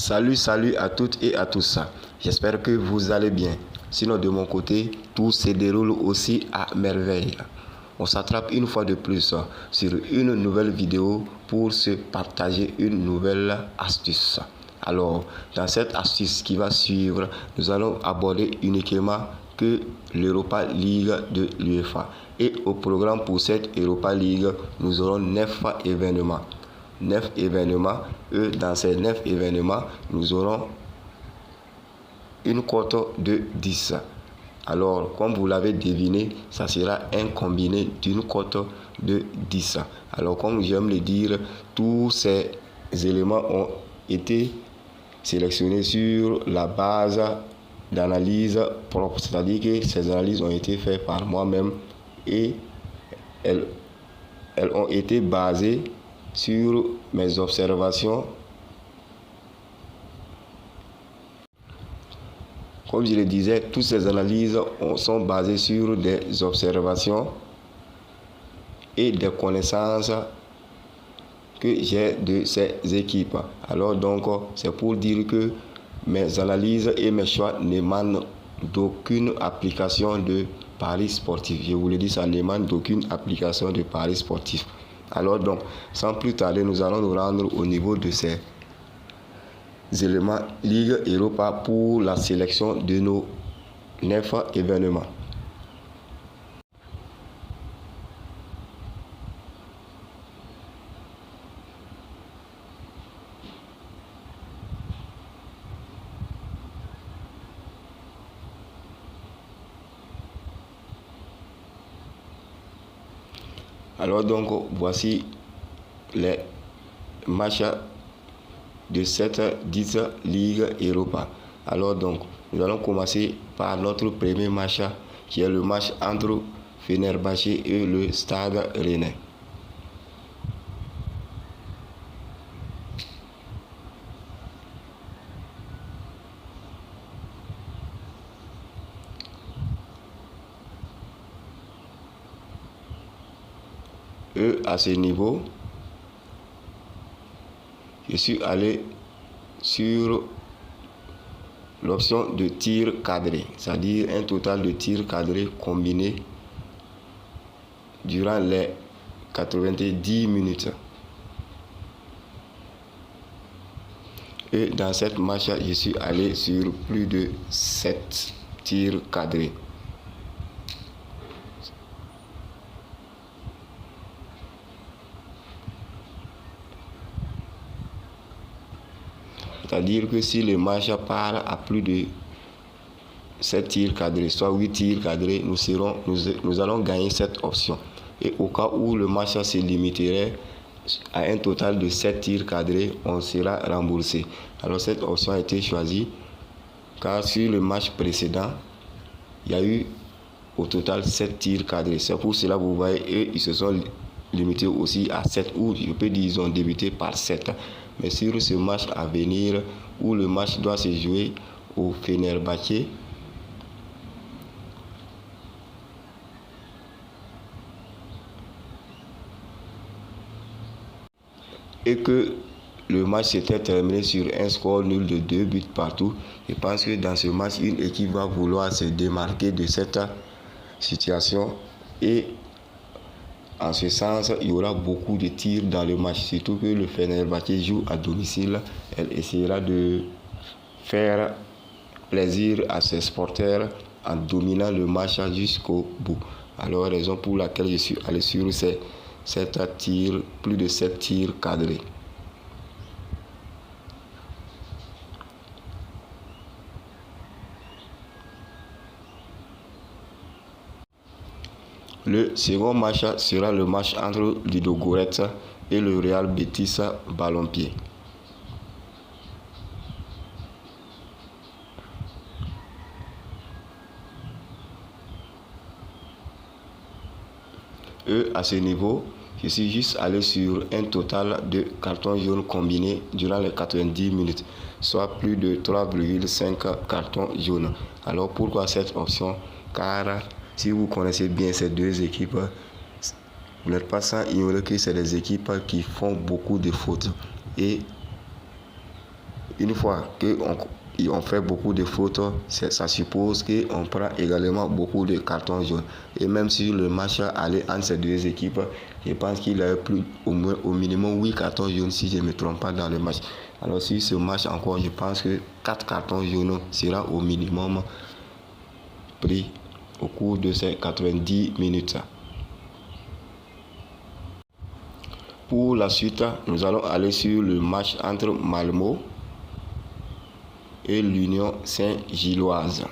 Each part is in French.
Salut à toutes et à tous. J'espère que vous allez bien. Sinon, de mon côté, tout se déroule aussi à merveille. On s'attrape une fois de plus sur une nouvelle vidéo pour se partager une nouvelle astuce. Alors, dans cette astuce qui va suivre, nous allons aborder uniquement que l'Europa League de l'UEFA. Et au programme pour cette Europa League, nous aurons 9 événements. 9 événements, et dans ces 9 événements, nous aurons une cote de 10. Alors, comme vous l'avez deviné, ça sera un combiné d'une cote de 10. Alors, comme j'aime le dire, tous ces éléments ont été sélectionnés sur la base d'analyse propre, c'est-à-dire que ces analyses ont été faites par moi-même et elles ont été basées sur mes observations. Comme je le disais, toutes ces analyses sont basées sur des observations et des connaissances que j'ai de ces équipes. Alors donc, c'est pour dire que mes analyses et mes choix n'émanent d'aucune application de paris sportif. Je vous le dis, ça n'émane d'aucune application de paris sportif. Alors donc, sans plus tarder, nous allons nous rendre au niveau de ces éléments Ligue Europa pour la sélection de nos 9 événements. Alors donc, voici les matchs de cette 10 Ligue Europa. Alors donc, nous allons commencer par notre premier match qui est le match entre Fenerbahçe et le Stade Rennais. À ce niveau, je suis allé sur l'option de tir cadré, c'est-à-dire un total de tirs cadrés combinés durant les 90 minutes. Et dans cette match, je suis allé sur plus de 7 tirs cadrés. C'est-à-dire que si le match part à plus de 7 tirs cadrés, soit 8 tirs cadrés, nous allons gagner cette option. Et au cas où le match se limiterait à un total de 7 tirs cadrés, on sera remboursé. Alors cette option a été choisie car sur le match précédent, il y a eu au total 7 tirs cadrés. C'est pour cela que vous voyez, eux, ils se sont limités aussi à 7, ou je peux dire ils ont débuté par 7. Mais sur ce match à venir, où le match doit se jouer au Fenerbahçe, et que le match s'était terminé sur un score nul de 2 buts partout, je pense que dans ce match, une équipe va vouloir se démarquer de cette situation et en ce sens, il y aura beaucoup de tirs dans le match, surtout que le Fenerbahçe joue à domicile. Elle essaiera de faire plaisir à ses supporters en dominant le match jusqu'au bout. Alors, raison pour laquelle je suis allé sur ces 7 tirs, plus de 7 tirs cadrés. Le second match sera le match entre Ludogorets et le Real Betis Ballonpied. À ce niveau, je suis juste allé sur un total de cartons jaunes combinés durant les 90 minutes, soit plus de 3,5 cartons jaunes. Alors pourquoi cette option? Car si vous connaissez bien ces deux équipes, vous n'êtes pas sans ignorer que c'est des équipes qui font beaucoup de fautes. Et une fois qu'on fait beaucoup de fautes, ça suppose qu'on prend également beaucoup de cartons jaunes. Et même si le match allait entre ces deux équipes, je pense qu'il y a plus au minimum 8 cartons jaunes si je ne me trompe pas dans le match. Alors sur ce match encore, je pense que 4 cartons jaunes sera au minimum pris au cours de ces 90 minutes. Pour la suite, nous allons aller sur le match entre Malmo et l'Union Saint-Gilloise.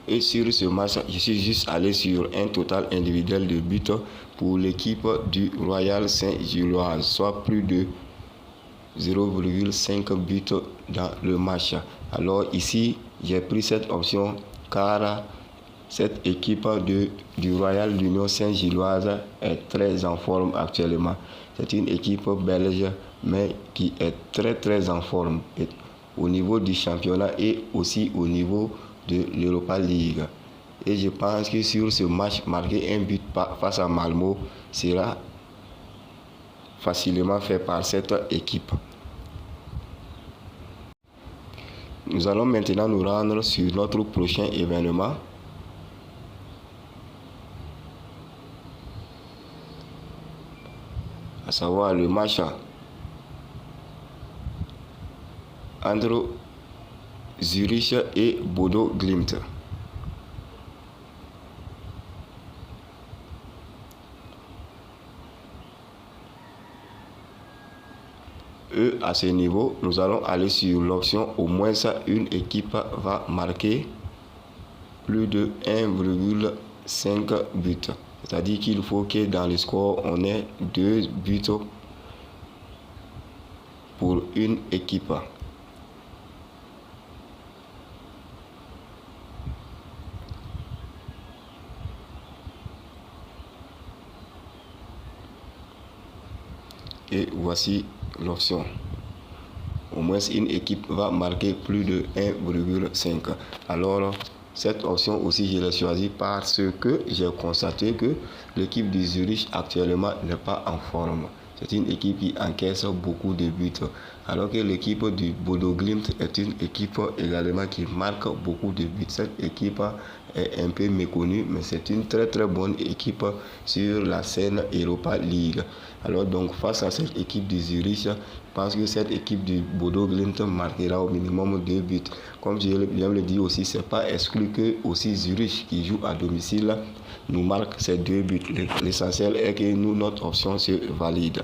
Et sur ce match, je suis juste allé sur un total individuel de buts pour l'équipe du Royal Saint-Gilloise, soit plus de 0,5 buts dans le match. Alors ici, j'ai pris cette option car cette équipe du Royal d'Union Saint-Gilloise est très en forme actuellement. C'est une équipe belge, mais qui est très en forme au niveau du championnat et aussi au niveau de l'Europa League. Et je pense que sur ce match, marquer un but face à Malmo sera facilement fait par cette équipe. Nous allons maintenant nous rendre sur notre prochain événement. À savoir le match entre Zurich et Bodo Glimt. À ce niveau, nous allons aller sur l'option au moins une équipe va marquer plus de 1,5 buts. C'est-à-dire qu'il faut que dans le score, on ait 2 buts pour une équipe. Et voici l'option. Au moins une équipe va marquer plus de 1,5. Alors, cette option aussi, je l'ai choisie parce que j'ai constaté que l'équipe de Zurich actuellement n'est pas en forme. C'est une équipe qui encaisse beaucoup de buts. Alors que l'équipe du Bodo Glimt est une équipe également qui marque beaucoup de buts. Cette équipe est un peu méconnue, mais c'est une très bonne équipe sur la scène Europa League. Alors donc face à cette équipe de Zurich, je pense que cette équipe du Bodo Glimt marquera au minimum 2 buts. Comme je viens de le dire aussi, c'est pas exclu que aussi Zurich qui joue à domicile nous marque ces 2 buts. L'essentiel est que nous, notre option se valide.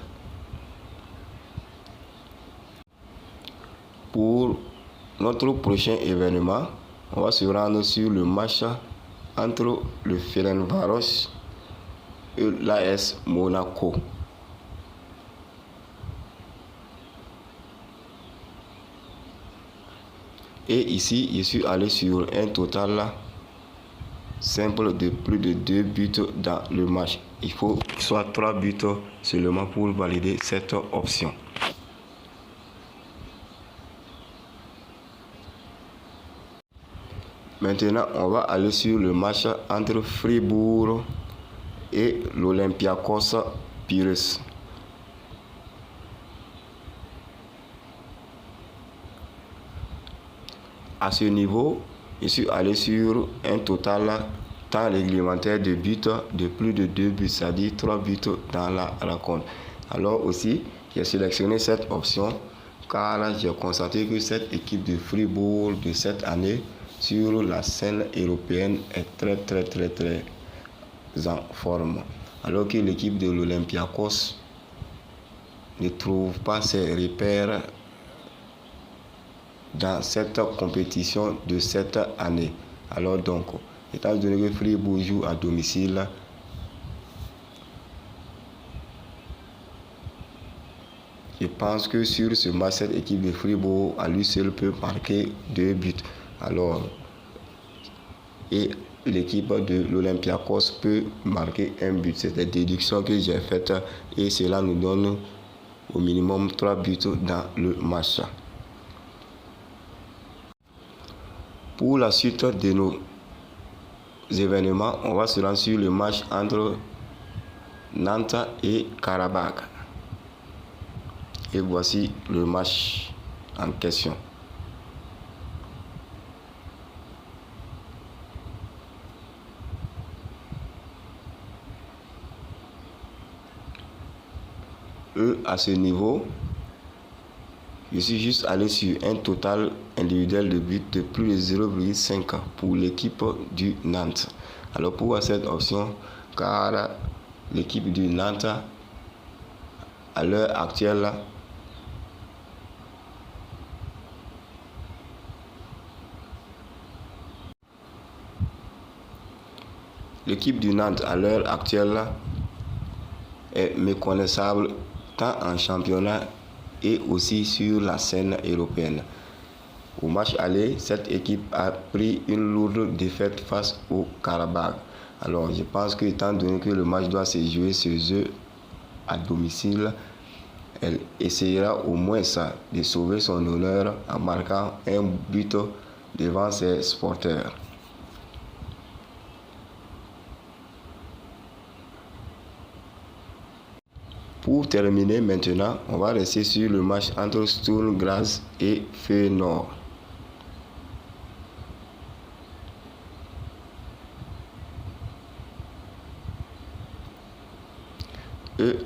Pour notre prochain événement, on va se rendre sur le match entre le Ferencváros et l'AS Monaco. Et ici, je suis allé sur un total simple de plus de 2 buts dans le match. Il faut soit 3 buts seulement pour valider cette option. Maintenant, on va aller sur le match entre Fribourg et l'Olympiakos Piraeus. À ce niveau, je suis allé sur un total temps réglementaire de buts de plus de 2 buts, c'est-à-dire 3 buts dans la rencontre. Alors aussi, j'ai sélectionné cette option car j'ai constaté que cette équipe de Fribourg de cette année sur la scène européenne est très en forme. Alors que l'équipe de l'Olympiakos ne trouve pas ses repères dans cette compétition de cette année. Alors donc, étant donné que Fribourg joue à domicile, je pense que sur ce match, cette équipe de Fribourg à lui seul peut marquer 2 buts. Alors, et l'équipe de l'Olympiakos peut marquer un but. C'est la déduction que j'ai faite et cela nous donne au minimum 3 buts dans le match. Pour la suite de nos événements, on va se rendre sur le match entre Nantes et Karabakh. Et voici le match en question. À ce niveau, je suis juste allé sur un total individuel de buts de plus de 0,5 pour l'équipe du Nantes. Alors pour cette option, car l'équipe du Nantes, à l'heure actuelle, est méconnaissable tant en championnat et aussi sur la scène européenne. Au match aller, cette équipe a pris une lourde défaite face au Karabakh. Alors je pense que étant donné que le match doit se jouer chez eux à domicile, elle essayera au moins de sauver son honneur en marquant un but devant ses supporters. Pour terminer maintenant, on va rester sur le match entre Sturm Graz et Feyenoord.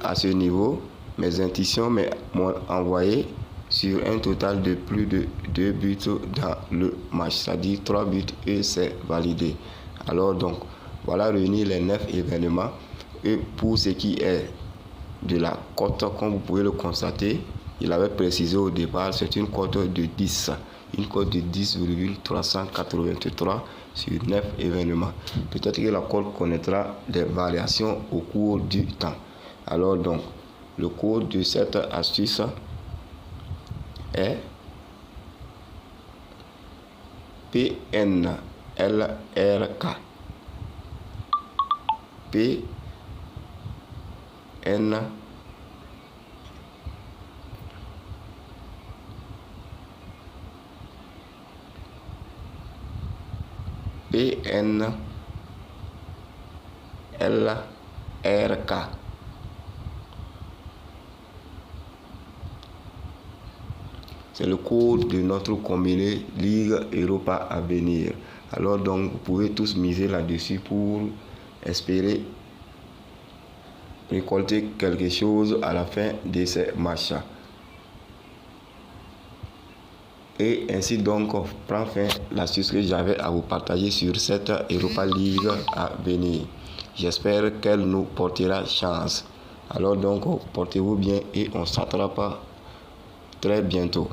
À ce niveau, mes intuitions m'ont envoyé sur un total de plus de 2 buts dans le match, c'est-à-dire 3 buts et c'est validé. Alors donc, voilà réunis les 9 événements. Et pour ce qui est de la cote, comme vous pouvez le constater, il avait précisé au départ, c'est une cote de 10. Une cote de 10,383 sur 9 événements. Peut-être que la cote connaîtra des variations au cours du temps. Alors donc, le code de cette astuce est PNLRK. PNLRK. C'est le code de notre combiné Ligue Europa à venir. Alors donc, vous pouvez tous miser là-dessus pour espérer récolter quelque chose à la fin de ces matchs. Et ainsi donc prend fin l'astuce que j'avais à vous partager sur cette Europa League à venir. J'espère qu'elle nous portera chance. Alors donc, portez-vous bien et on s'attrape très bientôt.